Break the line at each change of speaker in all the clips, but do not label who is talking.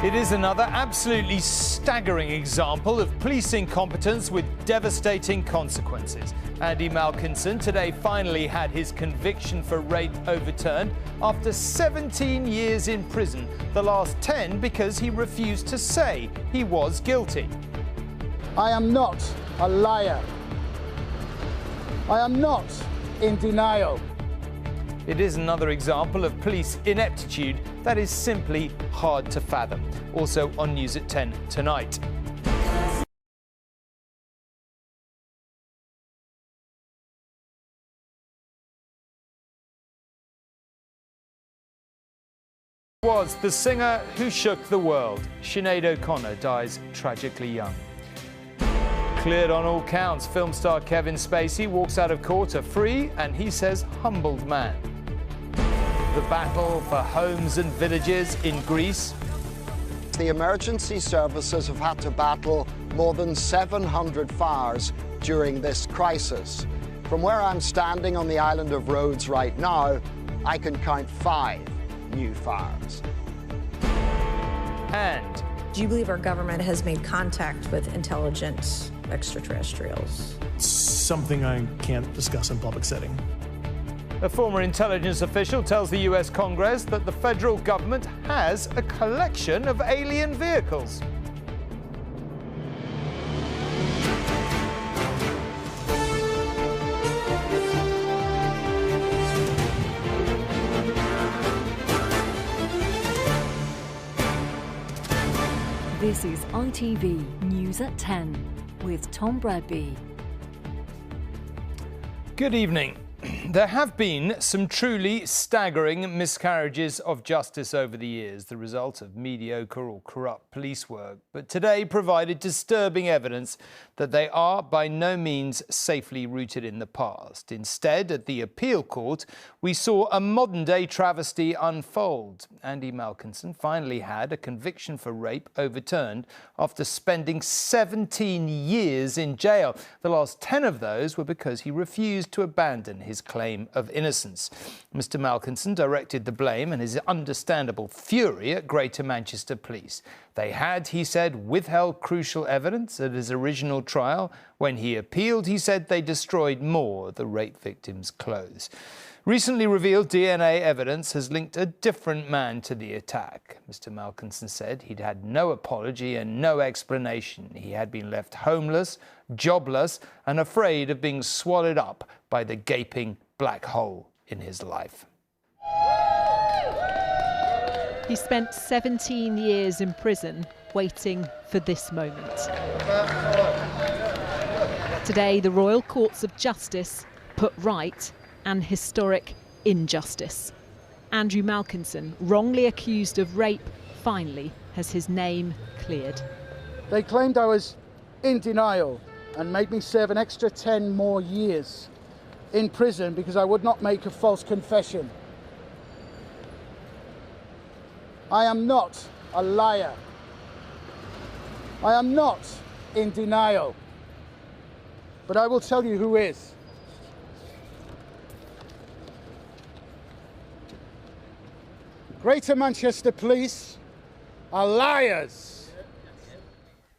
It is another absolutely staggering example of police incompetence with devastating consequences. Andy Malkinson today finally had his conviction for rape overturned after 17 years in prison, the last 10 because he refused to say he was guilty.
I am not a liar. I am not in denial.
It is another example of police ineptitude that is simply hard to fathom. Also on News at 10 tonight. Was the singer who shook the world. Sinead O'Connor dies tragically young. Cleared on all counts, film star Kevin Spacey walks out of court a free and he says humbled man. The battle for homes and villages in Greece.
The emergency services have had to battle more than 700 fires during this crisis. From where I'm standing on the island of Rhodes right now, I can count 5 new fires.
And
do you believe our government has made contact with intelligent extraterrestrials?
Something I can't discuss in public setting.
a former intelligence official tells the US Congress that the federal government has a collection of alien vehicles.
This is ITV News at 10 with Tom Bradby.
Good evening. There have been some truly staggering miscarriages of justice over the years, the result of mediocre or corrupt police work, but today provided disturbing evidence that they are by no means safely rooted in the past. Instead, at the appeal court, we saw a modern-day travesty unfold. Andy Malkinson finally had a conviction for rape overturned after spending 17 years in jail. The last 10 of those were because he refused to abandon his claim of innocence. Mr. Malkinson directed the blame and his understandable fury at Greater Manchester Police. They had, he said, withheld crucial evidence at his original trial. When he appealed, he said they destroyed more of the rape victim's clothes. Recently revealed DNA evidence has linked a different man to the attack. Mr. Malkinson said he'd had no apology and no explanation. He had been left homeless, jobless, and afraid of being swallowed up by the gaping black hole in his life.
He spent 17 years in prison waiting for this moment. Today, the Royal Courts of Justice put right an historic injustice. Andrew Malkinson, wrongly accused of rape, finally has his name cleared.
They claimed I was in denial and made me serve an extra 10 more years in prison because I would not make a false confession. I am not a liar. I am not in denial. But I will tell you who is. Greater Manchester Police are liars.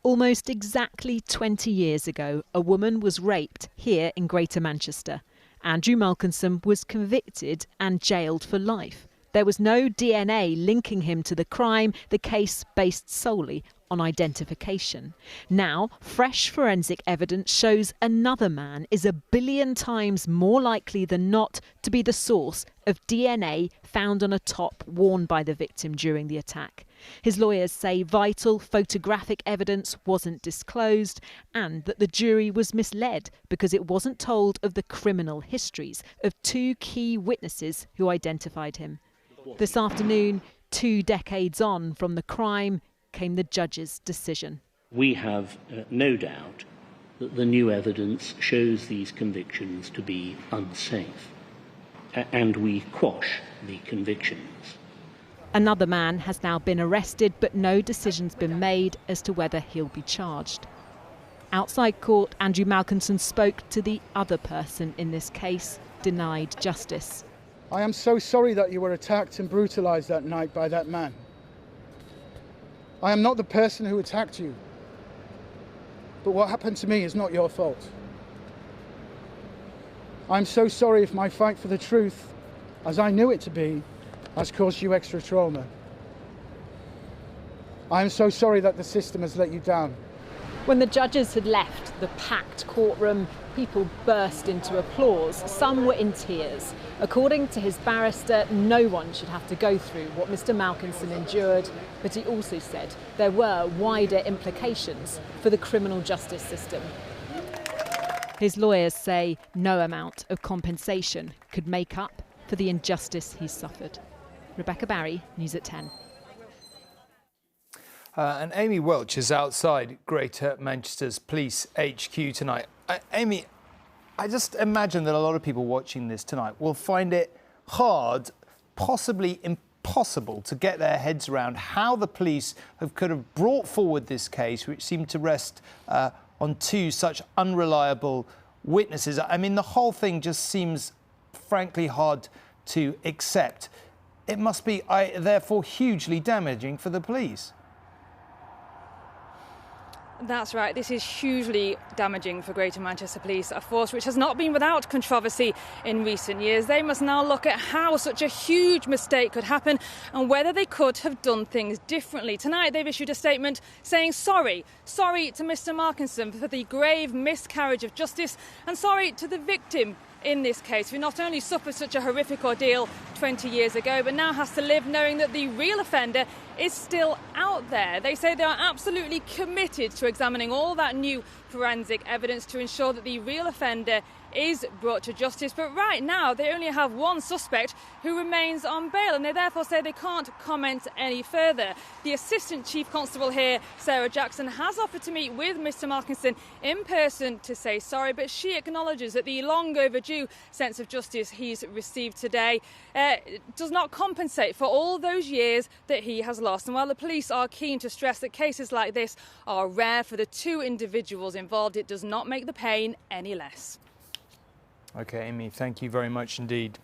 Almost exactly 20 years ago, a woman was raped here in Greater Manchester. Andrew Malkinson was convicted and jailed for life. There was no DNA linking him to the crime, the case based solely on identification. Now, fresh forensic evidence shows another man is 1 billion times more likely than not to be the source of DNA found on a top worn by the victim during the attack. His lawyers say vital photographic evidence wasn't disclosed and that the jury was misled because it wasn't told of the criminal histories of 2 key witnesses who identified him. This afternoon, 2 decades on from the crime, came the judge's decision.
We have no doubt that the new evidence shows these convictions to be unsafe, and we quash the convictions.
Another man has now been arrested, but no decision's been made as to whether he'll be charged. Outside court, Andrew Malkinson spoke to the other person in this case, denied justice.
I am so sorry that you were attacked and brutalised that night by that man. I am not the person who attacked you. But what happened to me is not your fault. I'm so sorry if my fight for the truth, as I knew it to be, has caused you extra trauma. I am so sorry that the system has let you down.
When the judges had left the packed courtroom, people burst into applause. Some were in tears. According to his barrister, no one should have to go through what Mr. Malkinson endured, but he also said there were wider implications for the criminal justice system. His lawyers say no amount of compensation could make up for the injustice he's suffered. Rebecca Barry, News at 10.
And Amy Welch is outside Greater Manchester's police HQ tonight. Amy, I just imagine that a lot of people watching this tonight will find it hard, possibly impossible, to get their heads around how the police could have brought forward this case, which seemed to rest on two such unreliable witnesses. I mean, the whole thing just seems, frankly, hard to accept. It must be, therefore, hugely damaging for the police.
That's right. This is hugely damaging for Greater Manchester Police, a force which has not been without controversy in recent years. They must now look at how such a huge mistake could happen and whether they could have done things differently. Tonight they've issued a statement saying sorry to Mr. Malkinson for the grave miscarriage of justice, and sorry to the victim in this case, who not only suffered such a horrific ordeal 20 years ago, but now has to live knowing that the real offender is still out there. They say they are absolutely committed to examining all that new forensic evidence to ensure that the real offender is brought to justice. But right now they only have one suspect who remains on bail, and they therefore say they can't comment any further. The Assistant Chief Constable here, Sarah Jackson, has offered to meet with Mr. Malkinson in person to say sorry, but she acknowledges that the long overdue sense of justice he's received today does not compensate for all those years that he has lost. And while the police are keen to stress that cases like this are rare for the two individuals involved, it does not make the pain any less.
OK, Amy, thank you very much indeed.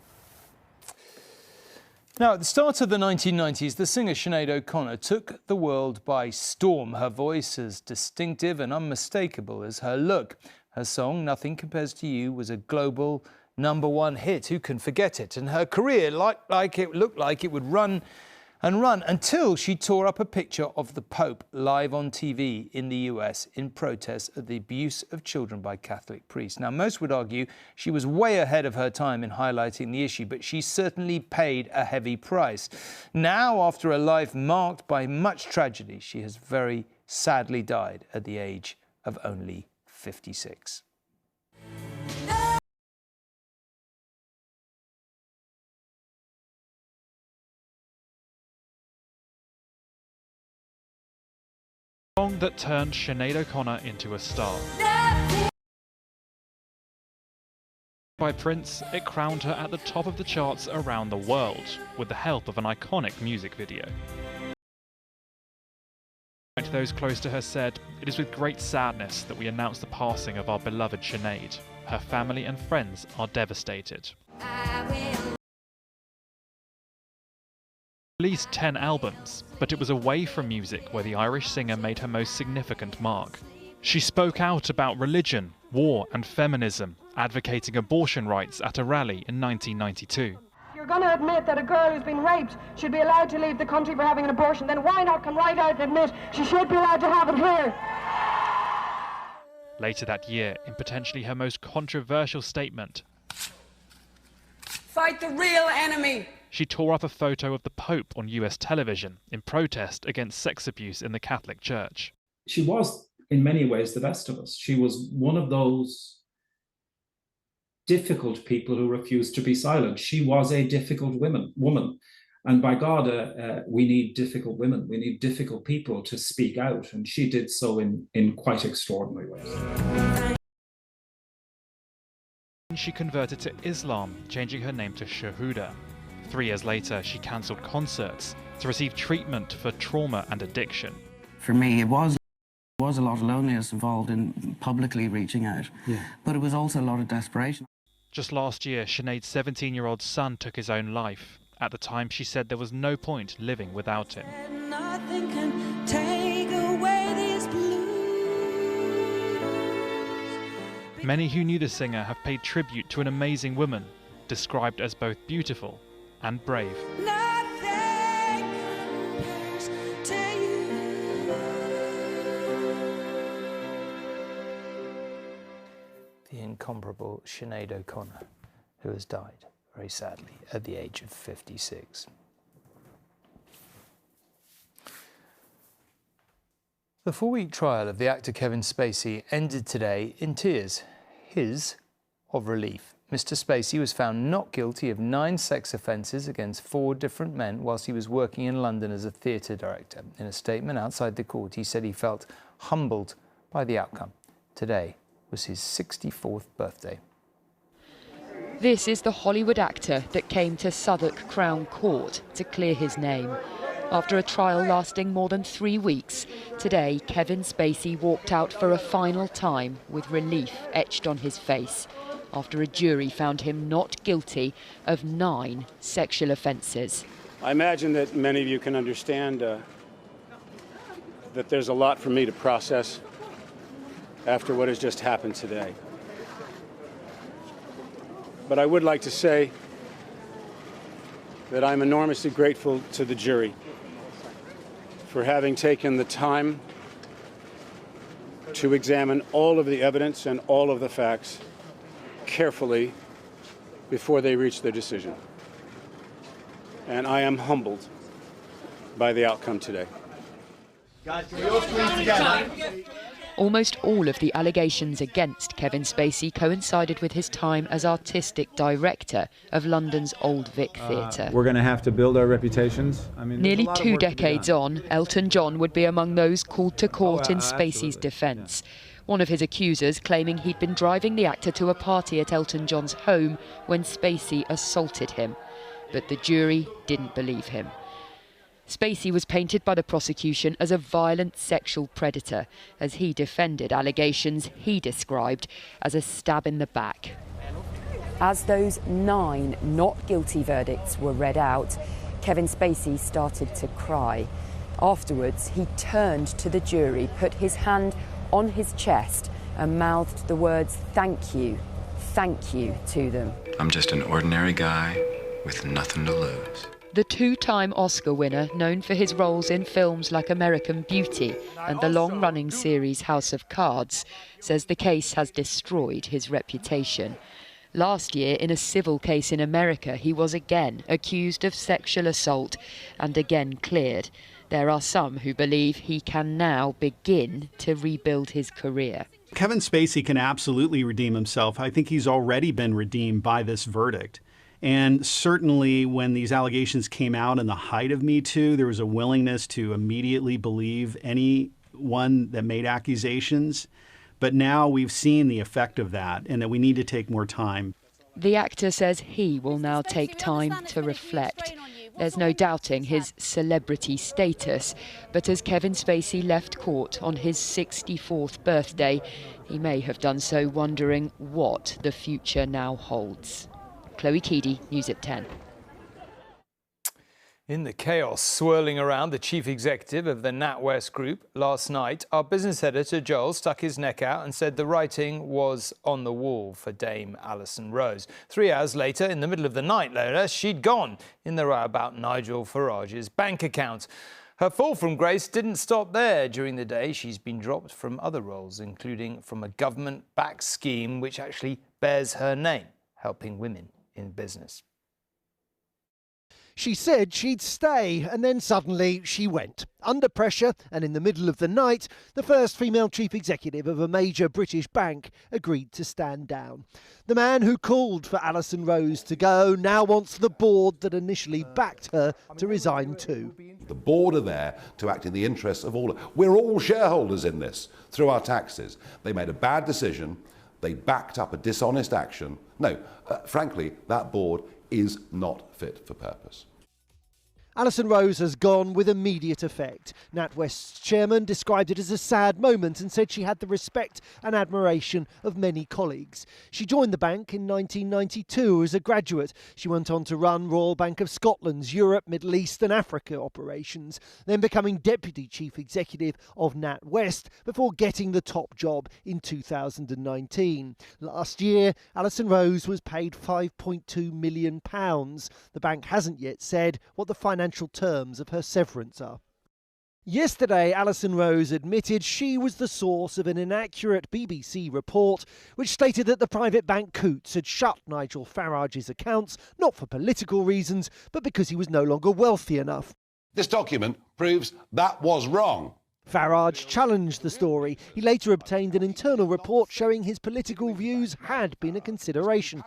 Now, at the start of the 1990s, the singer Sinead O'Connor took the world by storm. Her voice as distinctive and unmistakable as her look. Her song, Nothing Compares to You, was a global #1 hit. Who can forget it? And her career looked like it would run and run until she tore up a picture of the Pope live on TV in the US in protest at the abuse of children by Catholic priests. Now, most would argue she was way ahead of her time in highlighting the issue, but she certainly paid a heavy price. Now, after a life marked by much tragedy, she has very sadly died at the age of only 56.
Song that turned Sinead O'Connor into a star. By Prince, it crowned her at the top of the charts around the world, with the help of an iconic music video. Those close to her said, "It is with great sadness that we announce the passing of our beloved Sinead. Her family and friends are devastated." Released 10 albums, but it was away from music where the Irish singer made her most significant mark. She spoke out about religion, war and feminism, advocating abortion rights at a rally in 1992.
If you're going to admit that a girl who's been raped should be allowed to leave the country for having an abortion, then why not come right out and admit she should be allowed to have it here?
Later that year, in potentially her most controversial statement,
Fight the real enemy.
She tore up a photo of the Pope on US television in protest against sex abuse in the Catholic Church.
She was, in many ways, the best of us. She was one of those difficult people who refused to be silent. She was a difficult woman. And by God, we need difficult women. We need difficult people to speak out. And she did so in quite extraordinary ways.
She converted to Islam, changing her name to Shahuda. 3 years later, she cancelled concerts to receive treatment for trauma and addiction.
For me, it was a lot of loneliness involved in publicly reaching out, but it was also a lot of desperation.
Just last year, Sinead's 17-year-old son took his own life. At the time, she said there was no point living without him.
Nothing can take
Many who knew the singer have paid tribute to an amazing woman, described as both beautiful and brave.
The incomparable Sinead O'Connor, who has died, very sadly, at the age of 56. The 4-week trial of the actor Kevin Spacey ended today in tears, his of relief. Mr. Spacey was found not guilty of 9 sex offences against 4 different men whilst he was working in London as a theatre director. In a statement outside the court, he said he felt humbled by the outcome. Today was his 64th birthday.
This is the Hollywood actor that came to Southwark Crown Court to clear his name. After a trial lasting more than 3 weeks, today Kevin Spacey walked out for a final time with relief etched on his face after a jury found him not guilty of 9 sexual offences.
I imagine that many of you can understand that there's a lot for me to process after what has just happened today. But I would like to say that I'm enormously grateful to the jury for having taken the time to examine all of the evidence and all of the facts carefully before they reach their decision. And I am humbled by the outcome today.
Guys, can we all squeeze together? Almost all of the allegations against Kevin Spacey coincided with his time as artistic director of London's Old Vic Theatre.
We're going to have to build our reputations.
Nearly 2 decades on, Elton John would be among those called to court in Spacey's defence. One of his accusers claiming he'd been driving the actor to a party at Elton John's home when Spacey assaulted him. But the jury didn't believe him. Spacey was painted by the prosecution as a violent sexual predator, as he defended allegations he described as a stab in the back. As those 9 not guilty verdicts were read out, Kevin Spacey started to cry. Afterwards, he turned to the jury, put his hand on his chest and mouthed the words, thank you to them.
I'm just an ordinary guy with nothing to lose.
The 2-time Oscar winner, known for his roles in films like American Beauty and the long-running series House of Cards, says the case has destroyed his reputation. Last year, in a civil case in America, he was again accused of sexual assault and again cleared. There are some who believe he can now begin to rebuild his career.
Kevin Spacey can absolutely redeem himself. I think he's already been redeemed by this verdict. And certainly when these allegations came out in the height of Me Too, there was a willingness to immediately believe anyone that made accusations. But now we've seen the effect of that and that we need to take more time.
The actor says he will now take time to reflect. There's no doubting his celebrity status, but as Kevin Spacey left court on his 64th birthday, he may have done so wondering what the future now holds. Chloe Keedy, News at 10.
In the chaos swirling around the chief executive of the NatWest Group last night, our business editor Joel stuck his neck out and said the writing was on the wall for Dame Alison Rose. 3 hours later, in the middle of the night, later, she'd gone in the row about Nigel Farage's bank account. Her fall from grace didn't stop there. During the day, she's been dropped from other roles, including from a government-backed scheme which actually bears her name, helping women in business.
She said she'd stay, and then suddenly she went. Under pressure and in the middle of the night, the first female chief executive of a major British bank agreed to stand down. The man who called for Alison Rose to go now wants the board that initially backed her to resign too.
The board are there to act in the interests of all. We're all shareholders in this through our taxes. They made a bad decision. They backed up a dishonest action. No, frankly, that board is not fit for purpose.
Alison Rose has gone with immediate effect. NatWest's chairman described it as a sad moment and said she had the respect and admiration of many colleagues. She joined the bank in 1992 as a graduate. She went on to run Royal Bank of Scotland's Europe, Middle East and Africa operations, then becoming Deputy Chief Executive of NatWest before getting the top job in 2019. Last year, Alison Rose was paid £5.2 million. The bank hasn't yet said what the financial terms of her severance are. Yesterday, Alison Rose admitted she was the source of an inaccurate BBC report which stated that the private bank Coutts had shut Nigel Farage's accounts, not for political reasons, but because he was no longer wealthy enough.
This document proves that was wrong.
Farage challenged the story. He later obtained an internal report showing his political views had been a consideration.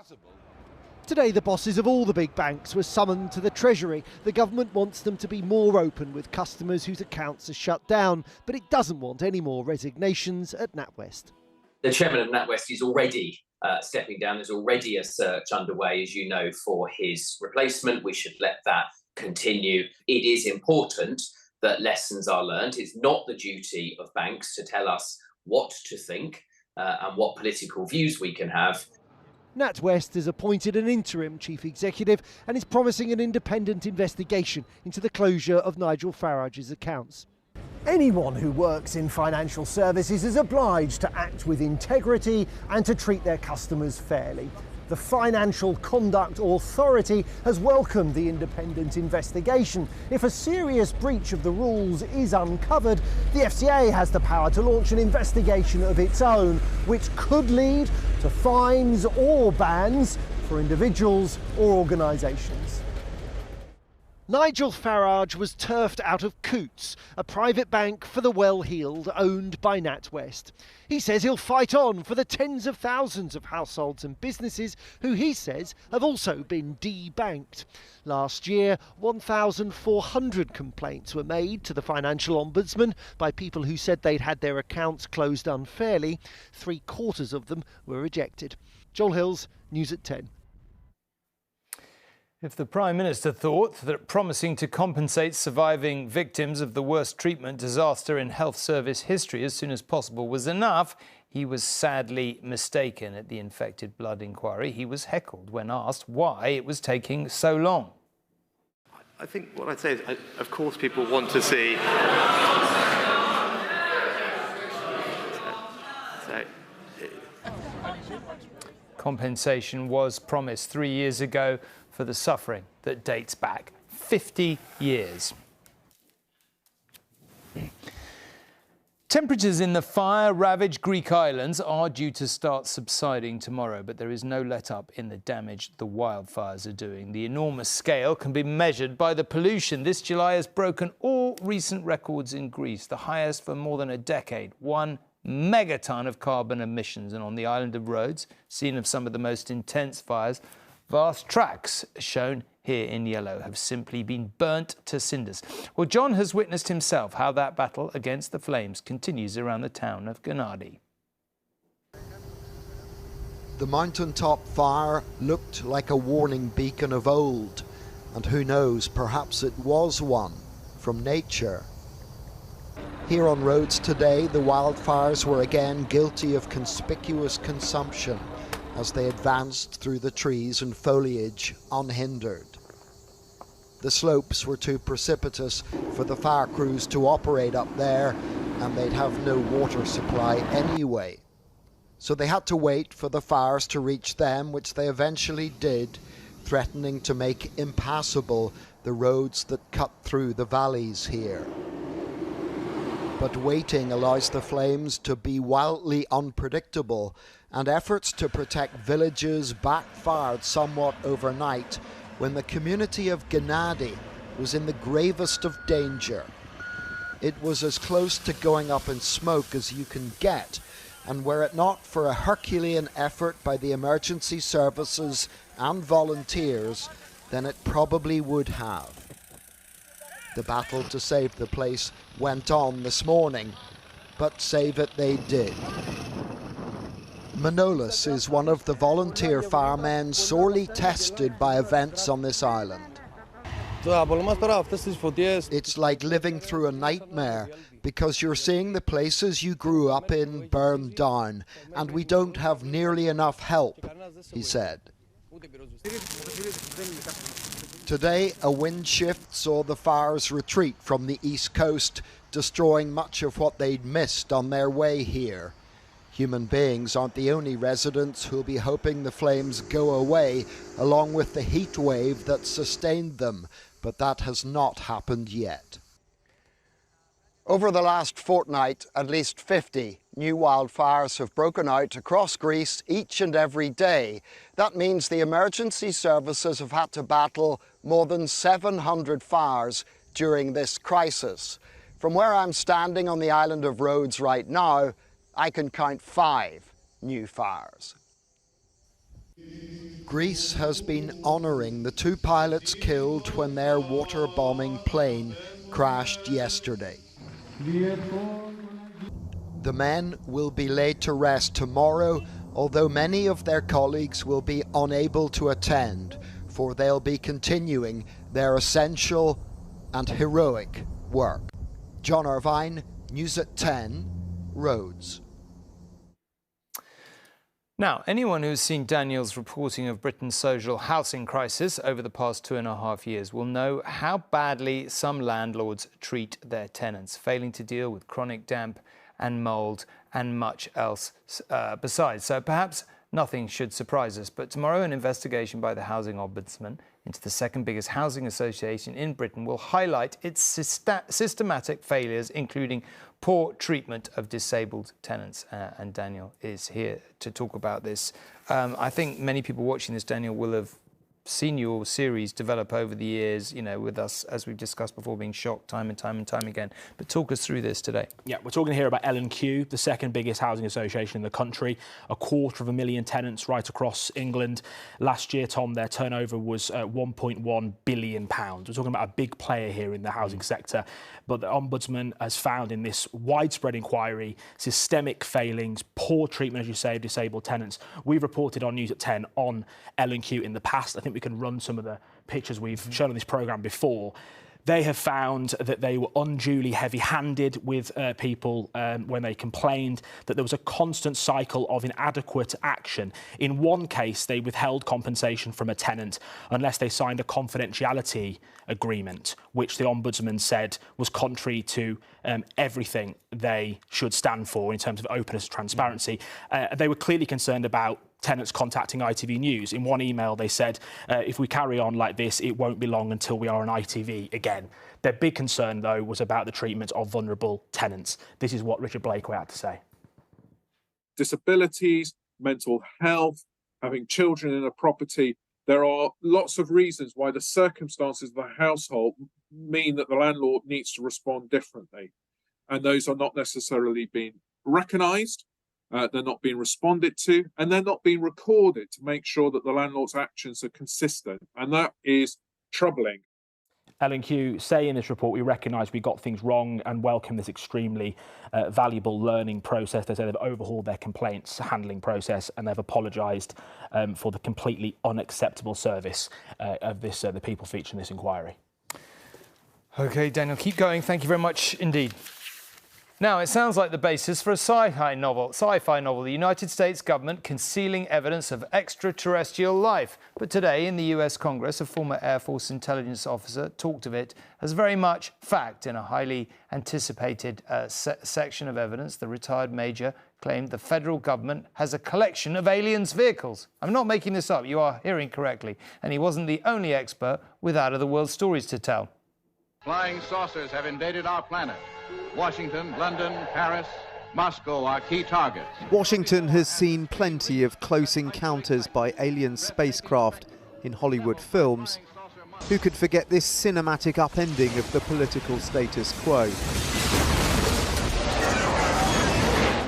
Today, the bosses of all the big banks were summoned to the Treasury. The government wants them to be more open with customers whose accounts are shut down, but it doesn't want any more resignations at NatWest.
The chairman of NatWest is already stepping down. There's already a search underway, as you know, for his replacement. We should let that continue. It is important that lessons are learned. It's not the duty of banks to tell us what to think and what political views we can have.
NatWest has appointed an interim chief executive and is promising an independent investigation into the closure of Nigel Farage's accounts. Anyone who works in financial services is obliged to act with integrity and to treat their customers fairly. The Financial Conduct Authority has welcomed the independent investigation. If a serious breach of the rules is uncovered, the FCA has the power to launch an investigation of its own, which could lead to fines or bans for individuals or organisations. Nigel Farage was turfed out of Coutts, a private bank for the well-heeled owned by NatWest. He says he'll fight on for the tens of thousands of households and businesses who he says have also been debanked. Last year, 1,400 complaints were made to the Financial Ombudsman by people who said they'd had their accounts closed unfairly. 3/4 of them were rejected. Joel Hills, News at 10.
If the Prime Minister thought that promising to compensate surviving victims of the worst treatment disaster in health service history as soon as possible was enough, he was sadly mistaken. At the infected blood inquiry, he was heckled when asked why it was taking so long.
I think what I'd say is, of course, people want to see...
Compensation was promised 3 years ago for the suffering that dates back 50 years. Temperatures in the fire-ravaged Greek islands are due to start subsiding tomorrow, but there is no let-up in the damage the wildfires are doing. The enormous scale can be measured by the pollution. This July has broken all recent records in Greece, the highest for more than a decade. 1 megaton of carbon emissions. And on the island of Rhodes, scene of some of the most intense fires, vast tracts, shown here in yellow, have simply been burnt to cinders. Well, John has witnessed himself how that battle against the flames continues around the town of Gennady.
The mountaintop fire looked like a warning beacon of old, and who knows, perhaps it was one from nature. Here on Rhodes today, the wildfires were again guilty of conspicuous consumption as they advanced through the trees and foliage unhindered. The slopes were too precipitous for the fire crews to operate up there, and they'd have no water supply anyway. So they had to wait for the fires to reach them, which they eventually did, threatening to make impassable the roads that cut through the valleys here. But waiting allows the flames to be wildly unpredictable, and efforts to protect villages backfired somewhat overnight when the community of Gennady was in the gravest of danger. It was as close to going up in smoke as you can get, and were it not for a Herculean effort by the emergency services and volunteers, then it probably would have. The battle to save the place went on this morning, but save it they did. Manolis is one of the volunteer firemen sorely tested by events on this island. It's like living through a nightmare because you're seeing the places you grew up in burned down, and we don't have nearly enough help, he said. Today, a wind shift saw the fires retreat from the east coast, destroying much of what they'd missed on their way here. Human beings aren't the only residents who'll be hoping the flames go away, along with the heat wave that sustained them, but that has not happened yet. Over the last fortnight, at least 50 new wildfires have broken out across Greece each and every day. That means the emergency services have had to battle more than 700 fires during this crisis. From where I'm standing on the island of Rhodes right now, I can count 5 new fires. Greece has been honouring the 2 pilots killed when their water-bombing plane crashed yesterday. The men will be laid to rest tomorrow, although many of their colleagues will be unable to attend, for they'll be continuing their essential and heroic work. John Irvine, News at 10, Rhodes.
Now, anyone who's seen Daniel's reporting of Britain's social housing crisis over the past 2.5 years will know how badly some landlords treat their tenants, failing to deal with chronic damp and mould and much else besides. So perhaps nothing should surprise us. But tomorrow, an investigation by the Housing Ombudsman into the second biggest housing association in Britain will highlight its systematic failures, including poor treatment of disabled tenants. And Daniel is here to talk about this. I think many people watching this, Daniel, will have seen your series develop over the years, you know, with us, as we've discussed before, being shocked time and time again. But talk us through this today.
Yeah, we're talking here about L&Q, the second biggest housing association in the country, 250,000 tenants right across England. Last year, Tom, their turnover was £1.1 billion. We're talking about a big player here in the housing sector. But the Ombudsman has found in this widespread inquiry systemic failings, poor treatment, as you say, of disabled tenants. We've reported on News at 10 on L&Q in the past. I think we can run some of the pictures we've shown on this programme before. They have found that they were unduly heavy-handed with people when they complained, that there was a constant cycle of inadequate action. In one case, they withheld compensation from a tenant unless they signed a confidentiality agreement, which the Ombudsman said was contrary to everything they should stand for in terms of openness and transparency. They were clearly concerned about tenants contacting ITV News. In one email, they said, if we carry on like this, it won't be long until we are on ITV again. Their big concern, though, was about the treatment of vulnerable tenants. This is what Richard Blakeway had to say.
Disabilities, mental health, having children in a property. There are lots of reasons why the circumstances of the household mean that the landlord needs to respond differently. And those are not necessarily being recognised. They're not being responded to, and they're not being recorded to make sure that the landlord's actions are consistent. And that is troubling.
L&Q say in this report, we recognise we got things wrong and welcome this extremely valuable learning process. They say they've overhauled their complaints handling process and they've apologised for the completely unacceptable service of this the people featured in this inquiry.
OK, Daniel, keep going. Thank you very much indeed. Now, it sounds like the basis for a sci-fi novel, the United States government concealing evidence of extraterrestrial life. But today in the US Congress, a former Air Force intelligence officer talked of it as very much fact. In a highly anticipated section of evidence, the retired major claimed the federal government has a collection of aliens' vehicles. I'm not making this up, you are hearing correctly. And he wasn't the only expert with out-of-the-world stories to tell.
Flying saucers have invaded our planet. Washington, London, Paris, Moscow are key targets.
Washington has seen plenty of close encounters by alien spacecraft in Hollywood films. Who could forget this cinematic upending of the political status quo?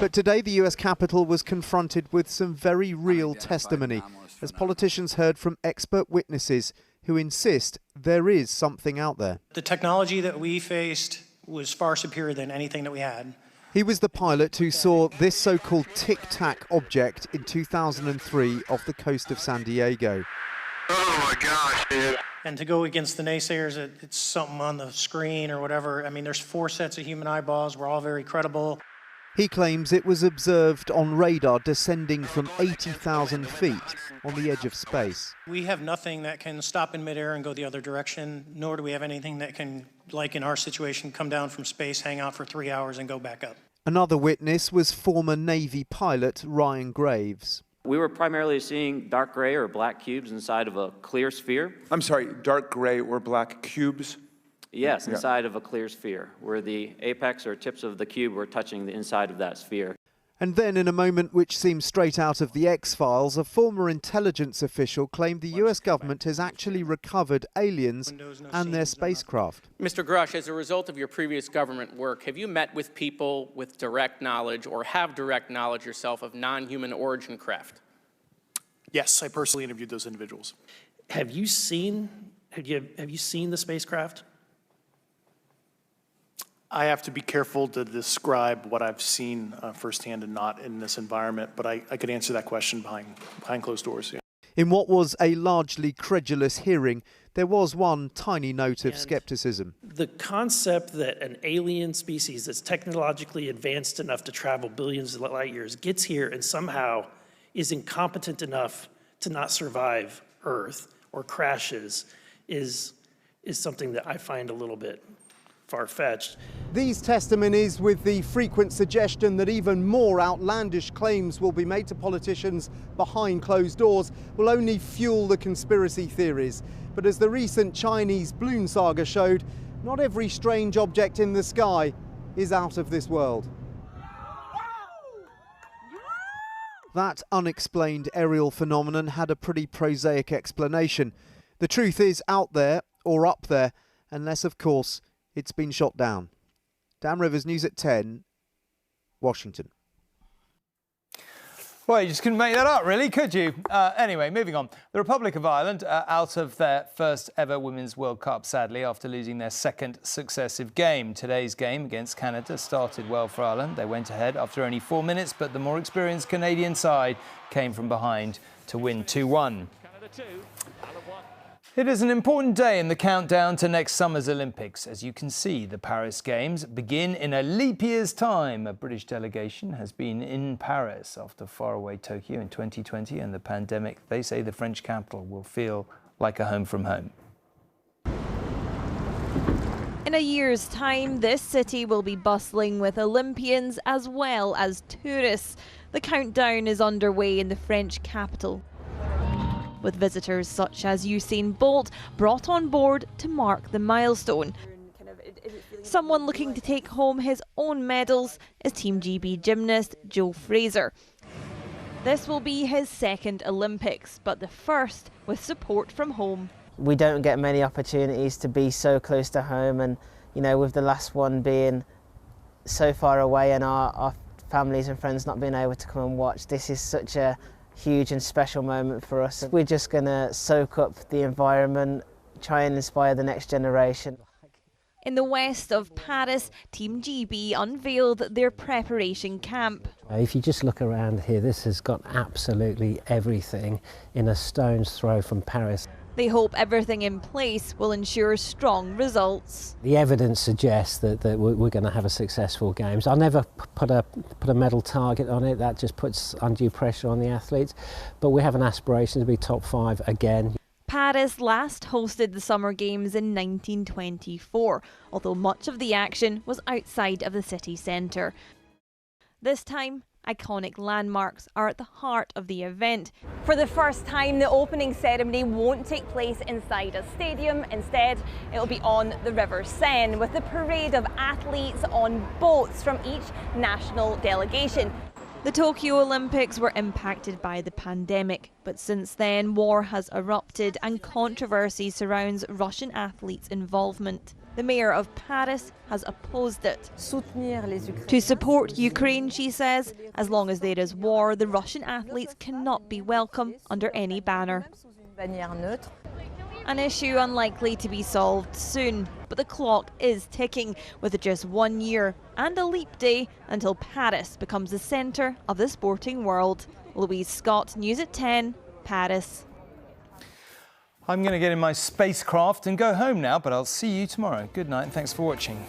But today the US Capitol was confronted with some very real testimony as politicians heard from expert witnesses who insist there is something out there.
The technology that we faced was far superior than anything that we had.
He was the pilot who saw this so-called tic-tac object in 2003 off the coast of San Diego.
Oh my gosh, dude. And to go against the naysayers, it's something on the screen or whatever. I mean, there's 4 sets of human eyeballs. We're all very credible.
He claims it was observed on radar descending from 80,000 feet on the edge of space.
We have nothing that can stop in midair and go the other direction, nor do we have anything that can, like in our situation, come down from space, hang out for 3 hours and go back up.
Another witness was former Navy pilot Ryan Graves.
We were primarily seeing dark gray or black cubes inside of a clear sphere.
I'm sorry, dark gray or black cubes?
Yes, inside of a clear sphere, where the apex or tips of the cube were touching the inside of that sphere.
And then, in a moment which seems straight out of the X-Files, a former intelligence official claimed the US government has actually recovered aliens and their spacecraft.
Mr. Grush, as a result of your previous government work, have you met with people with direct knowledge or have direct knowledge yourself of non-human origin craft?
Yes, I personally interviewed those individuals. Have you seen the spacecraft? I have to be careful to describe what I've seen firsthand and not in this environment, but I could answer that question behind closed doors. Yeah.
In what was a largely credulous hearing, there was one tiny note of skepticism.
The concept that an alien species that's technologically advanced enough to travel billions of light years gets here and somehow is incompetent enough to not survive Earth or crashes is something that I find a little bit far-fetched.
These testimonies, with the frequent suggestion that even more outlandish claims will be made to politicians behind closed doors, will only fuel the conspiracy theories. But as the recent Chinese balloon saga showed, not every strange object in the sky is out of this world. That unexplained aerial phenomenon had a pretty prosaic explanation. The truth is out there, or up there, unless, of course, it's been shot down. Dan Rivers, News at 10, Washington.
Well, you just couldn't make that up, really, could you? Anyway, moving on. The Republic of Ireland are out of their first ever Women's World Cup, sadly, after losing their second successive game. Today's game against Canada started well for Ireland. They went ahead after only 4 minutes, but the more experienced Canadian side came from behind to win 2-1. It is an important day in the countdown to next summer's Olympics. As you can see, the Paris Games begin in a leap year's time. A British delegation has been in Paris after faraway Tokyo in 2020 and the pandemic. They say the French capital will feel like a home from home.
In a year's time, this city will be bustling with Olympians as well as tourists. The countdown is underway in the French capital, with visitors such as Usain Bolt brought on board to mark the milestone. Someone looking to take home his own medals is Team GB gymnast Joe Fraser. This will be his second Olympics, but the first with support from home.
We don't get many opportunities to be so close to home, and you know, with the last one being so far away and our families and friends not being able to come and watch, this is such a huge and special moment for us. We're just going to soak up the environment, try and inspire the next generation.
In the west of Paris, Team GB unveiled their preparation camp.
If you just look around here, this has got absolutely everything in a stone's throw from Paris.
They hope everything in place will ensure strong results.
The evidence suggests that we're going to have a successful Games. I'll never put a medal target on it, that just puts undue pressure on the athletes, but we have an aspiration to be top 5 again.
Paris last hosted the Summer Games in 1924, although much of the action was outside of the city centre. This time, iconic landmarks are at the heart of the event.
For the first time, the opening ceremony won't take place inside a stadium. Instead, it'll be on the River Seine, with a parade of athletes on boats from each national delegation.
The Tokyo Olympics were impacted by the pandemic, but since then war has erupted and controversy surrounds Russian athletes' involvement. The mayor of Paris has opposed it. To support Ukraine, she says, as long as there is war, the Russian athletes cannot be welcome under any banner. An issue unlikely to be solved soon, but the clock is ticking, with just 1 year and a leap day until Paris becomes the centre of the sporting world. Louise Scott, News at 10, Paris.
I'm going to get in my spacecraft and go home now, but I'll see you tomorrow. Good night and thanks for watching.